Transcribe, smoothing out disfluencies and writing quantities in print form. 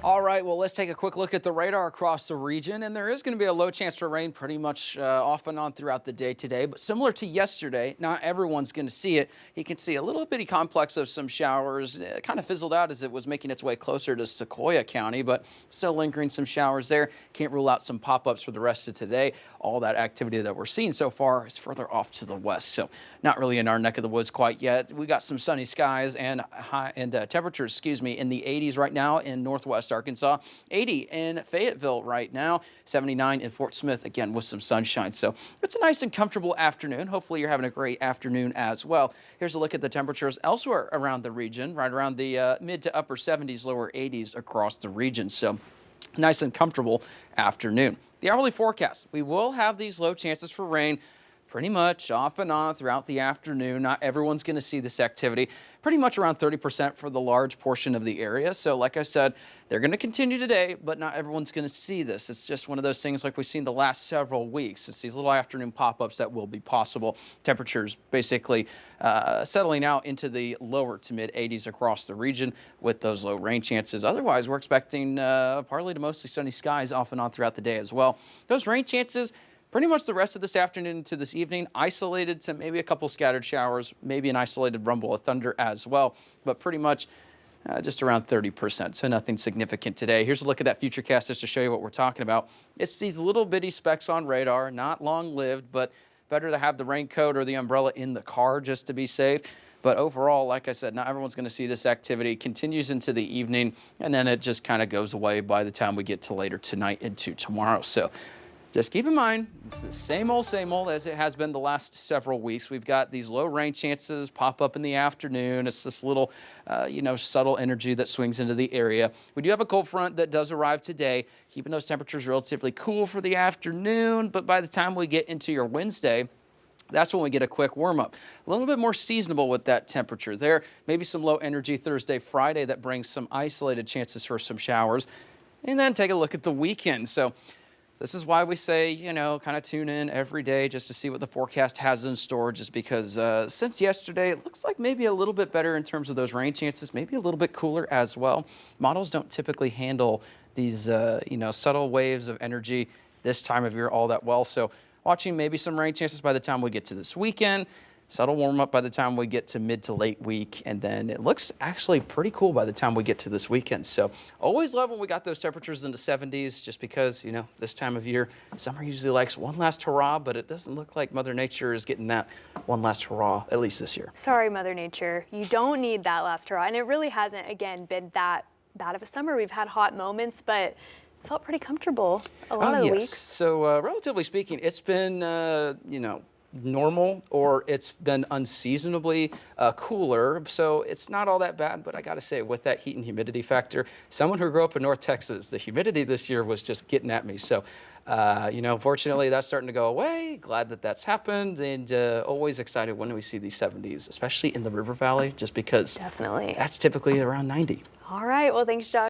All right, well, let's take a quick look at the radar across the region, and there is going to be a low chance for rain pretty much off and on throughout the day today. But similar to yesterday, not everyone's going to see it. You can see a little bitty complex of some showers. It kind of fizzled out as it was making its way closer to Sequoia County, but still lingering some showers there. Can't rule out some pop-ups for the rest of today. All that activity that we're seeing so far is further off to the west, so not really in our neck of the woods quite yet. We got some sunny skies and temperatures, in the 80s right now in northwest Arkansas, 80 in Fayetteville right now, 79 in Fort Smith, again with some sunshine. So it's a nice and comfortable afternoon. Hopefully you're having a great afternoon as well. Here's a look at the temperatures elsewhere around the region, right around the mid to upper 70s, lower 80s across the region. So nice and comfortable afternoon. The hourly forecast, we will have these low chances for rain pretty much off and on throughout the afternoon. Not everyone's going to see this activity. Pretty much around 30% for the large portion of the area. So like I said, they're going to continue today, but not everyone's going to see this. It's just one of those things like we've seen the last several weeks. It's these little afternoon pop-ups that will be possible. Temperatures basically settling out into the lower to mid 80s across the region with those low rain chances. Otherwise, we're expecting partly to mostly sunny skies off and on throughout the day as well. Those rain chances pretty much the rest of this afternoon to this evening, isolated to maybe a couple scattered showers, maybe an isolated rumble of thunder as well, but pretty much just around 30%, so nothing significant today. Here's a look at that futurecast just to show you what we're talking about. It's these little bitty specks on radar, not long-lived, but better to have the raincoat or the umbrella in the car just to be safe. But overall, like I said, not everyone's going to see this activity. It continues into the evening, and then it just kind of goes away by the time we get to later tonight into tomorrow. So just keep in mind, it's the same old as it has been the last several weeks. We've got these low rain chances pop up in the afternoon. It's this little, subtle energy that swings into the area. We do have a cold front that does arrive today, keeping those temperatures relatively cool for the afternoon. But by the time we get into your Wednesday, that's when we get a quick warm up. A little bit more seasonable with that temperature there. Maybe some low energy Thursday, Friday that brings some isolated chances for some showers. And then take a look at the weekend. So this is why we say, kind of tune in every day just to see what the forecast has in store, just because since yesterday, it looks like maybe a little bit better in terms of those rain chances, maybe a little bit cooler as well. Models don't typically handle these, subtle waves of energy this time of year all that well. So watching maybe some rain chances by the time we get to this weekend. Subtle warm up by the time we get to mid to late week, and then it looks actually pretty cool by the time we get to this weekend. So always love when we got those temperatures in the 70s, just because, this time of year, summer usually likes one last hurrah, but it doesn't look like Mother Nature is getting that one last hurrah, at least this year. Sorry, Mother Nature. You don't need that last hurrah, and it really hasn't, again, been that bad of a summer. We've had hot moments, but felt pretty comfortable a lot of the weeks. So relatively speaking, it's been, normal, or it's been unseasonably cooler, so it's not all that bad. But I gotta say, with that heat and humidity factor, someone who grew up in North Texas, the humidity this year was just getting at me. So fortunately that's starting to go away. Glad that that's happened, and always excited when we see these 70s, especially in the River Valley, just because Definitely that's typically around 90. All right, well, thanks, Josh.